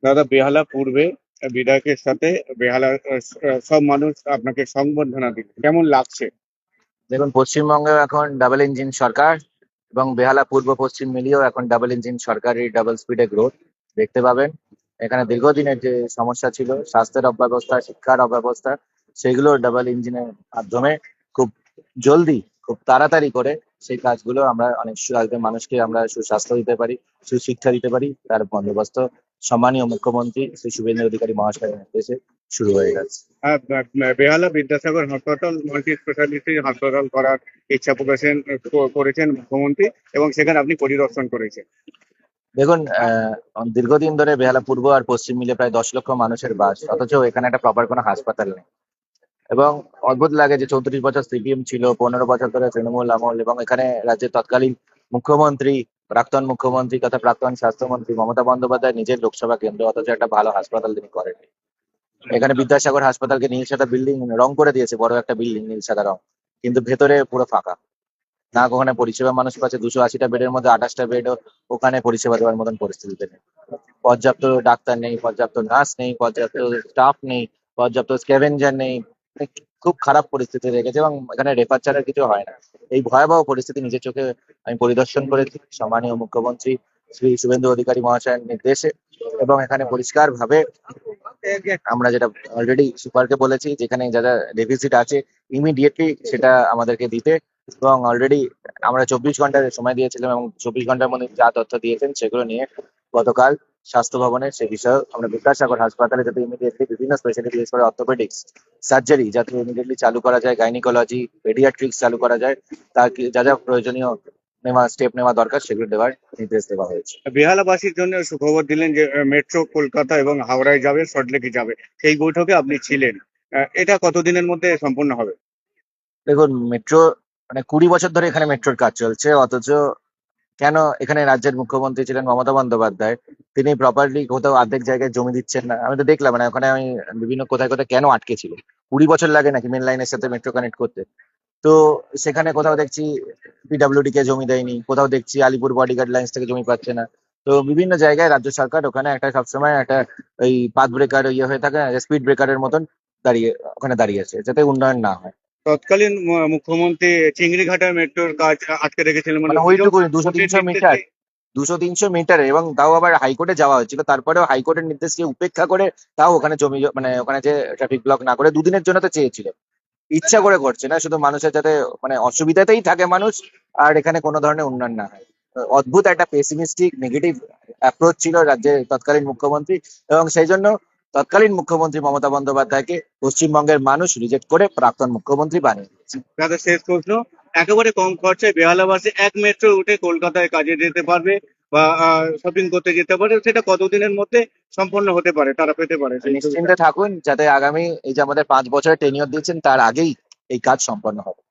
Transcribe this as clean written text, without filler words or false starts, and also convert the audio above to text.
দাদা, বেহালা পূর্বে বিধায়কের সাথে বেহালার সব মানুষ আপনাকে সংবর্ধনা দিল, কেমন লাগছে? দেখুন, পশ্চিমবঙ্গে এখন ডাবল ইঞ্জিন সরকার এবং বেহালা পূর্ব পশ্চিম মিলিয়েও এখন ডাবল ইঞ্জিন সরকারি ডাবল স্পিডে গ্রোথ দেখতে পাবেন। এখানে দীর্ঘদিনের যে সমস্যা ছিল, স্বাস্থ্যের অব্যবস্থা, শিক্ষার অব্যবস্থা, সেগুলো ডাবল ইঞ্জিনের মাধ্যমে খুব জলদি, খুব তাড়াতাড়ি করে সেই কাজগুলো আমরা অনেক মানুষকে আমরা সুস্বাস্থ্য দিতে পারি, সুশিক্ষা দিতে পারি, তার বন্দোবস্ত সম্মানীয় মুখ্যমন্ত্রী শ্রী শুভেন্দু অধিকারী মহাশয়ের নির্দেশে শুরু হয়ে গেছে। বেহালা বিদ্যাসাগর হাসপাতাল মাল্টি স্পেশালিটি হাসপাতাল করার ইচ্ছা করেছেন মুখ্যমন্ত্রী, এবং সেখানে আপনি পরিদর্শন করেছেন। দেখুন, দীর্ঘদিন ধরে বেহালা পূর্ব আর পশ্চিম মিলে প্রায় 10 লক্ষ মানুষের বাস, অথচ এখানে একটা প্রপার কোনো হাসপাতাল নেই। এবং অদ্ভুত লাগে যে 34 বছর সিপিএম ছিল, 15 বছর ধরে তৃণমূল আমল, এবং এখানে রাজ্যের তৎকালীন মুখ্যমন্ত্রী, প্রাক্তন মুখ্যমন্ত্রী তথা প্রাক্তন স্বাস্থ্যমন্ত্রী মমতা বন্দ্যোপাধ্যায় নিজের লোকসভা কেন্দ্র, অথচ একটা ভালো হাসপাতাল তিনি করেননি। এখানে বিদ্যাসাগর হাসপাতালকে নীল সাদা বিল্ডিং রং করে দিয়েছে, বড় একটা বিল্ডিং নীল সাদা রং, কিন্তু ভেতরে পুরো ফাঁকা। না ওখানে পরিষেবা মানুষ পাচ্ছে, 280টা বেডের মধ্যে 28টা বেড ওখানে পরিষেবা দেওয়ার মতন পরিস্থিতিতে নেই। পর্যাপ্ত ডাক্তার নেই, পর্যাপ্ত নার্স নেই, পর্যাপ্ত স্টাফ নেই, পর্যাপ্ত স্ক্যাভেঞ্জার নেই। মানে খুব খারাপ পরিস্থিতি রেখেছে এবং এখানে রেফার ছাড়া কিছু হয় না। এই ভয়াবহ পরিস্থিতি নিজের চোখে আমি পরিদর্শন করেছি সম্মানীয় মুখ্যমন্ত্রী শ্রী শুভেন্দু অধিকারী মহাশয়ের নির্দেশে। এবং এখানে পরিষ্কার ভাবে আমরা যেটা অলরেডি সুপারকে বলেছি, যেখানে যা যা ডেফিসিট আছে ইমিডিয়েটলি সেটা আমাদেরকে দিতে। এবং অলরেডি আমরা 24 ঘন্টার সময় দিয়েছিলাম এবং 24 ঘন্টার মধ্যে যা তথ্য দিয়েছেন সেগুলো নিয়ে গতকাল স্বাস্থ্য ভবনে সে বিষয়ে আমরা বিদ্যাসাগর হাসপাতালে যাতে ইমিডিয়েটলি বিভিন্ন স্পেশালিটি, বিশেষ করে অর্থোপেডিক্স সার্জারি যাতে ইমিডিয়েটলি চালু করা যায়, গাইনিকোলজি, পেডিয়াট্রিক্স চালু করা যায়, তার যা যা প্রয়োজনীয় স্টেপ নেওয়া দরকার সেগুলো দেওয়ার নির্দেশ দেওয়া হয়েছে। বেহালাবাসীর জন্য সুখবর দিলেন যে মেট্রো কলকাতা এবং হাওড়ায় যাবে, সল্টলেকে যাবে। সেই বৈঠকে আপনি ছিলেন। এটা কতদিনের মধ্যে সম্পূর্ণ হবে? দেখুন, মেট্রো মানে 20 বছর ধরে এখানে মেট্রোর কাজ চলছে, অথচ কেন এখানে রাজ্যের মুখ্যমন্ত্রী ছিলেন মমতা বন্দ্যোপাধ্যায়, তিনি প্রপারলি কোথাও অর্ধেক জায়গায় জমি দিচ্ছেন না। আমি তো দেখলাম, মানে ওখানে আমি বিভিন্ন কোথায় কোথায় কেন আটকে ছিল। 20 বছর লাগে নাকি মেন লাইনের সাথে মেট্রো কানেক্ট করতে? তো সেখানে কোথাও দেখছি পিডাব্লিউডি কে জমি দেয়নি, কোথাও দেখছি আলিপুর বডিগার্ড লাইন্স থেকে জমি পাচ্ছে না। তো বিভিন্ন জায়গায় রাজ্য সরকার ওখানে একটা সবসময় একটা ওই পাথ ব্রেকার ইয়ে হয়ে থাকে, স্পিড ব্রেকারের মতন ওখানে দাঁড়িয়ে আছে, যাতে উন্নয়ন না হয়। তৎকালীন মুখ্যমন্ত্রী চিংড়িঘাটা মেট্রোর কাজ আটকে রেখেছিলেন, মানে মানে অভিযোগ ওইটুকু দুশো কোর্টের তিনশো মিটার নির্দেশে। 200-300 মিটারে, এবং তাও আবার হাইকোর্টে যাওয়া হয়েছিল, তারপরেও হাইকোর্টের নির্দেশকে উপেক্ষা করে তাও ওখানে জমি মানে ওখানে যে ট্রাফিক ব্লক না করে দুদিনের জন্য তো চেয়েছিল। ইচ্ছা করে করছে না, শুধু মানুষের যাতে মানে অসুবিধাতেই থাকে মানুষ, আর এখানে কোনো ধরনের উন্নয়ন না হয়। অদ্ভুত একটা পেসিমিস্টিক নেগেটিভ অ্যাপ্রোচ ছিল রাজ্যের তৎকালীন মুখ্যমন্ত্রী, এবং সেই জন্য তৎকালীন মুখ্যমন্ত্রী মমতা বন্দ্যোপাধ্যায়কে পশ্চিমবঙ্গের মানুষ রিজেক্ট করে প্রাক্তন মুখ্যমন্ত্রী বানিয়ে দিয়েছে। দাদা, শেষ প্রশ্ন। একেবারে কম খরচায় বেহালাবাসী এক মেট্রো উঠে কলকাতায় কাজে যেতে পারবে বা শপিং করতে যেতে পারে, সেটা কতদিনের মধ্যে সম্পন্ন হতে পারে, তারা পেতে পারে সেই সুবিধা? নিশ্চিন্তে থাকুন, যাতে আগামী এই যে আমাদের 5 বছরের টেনিয়র দিচ্ছেন তার আগেই এই কাজ সম্পন্ন হবে।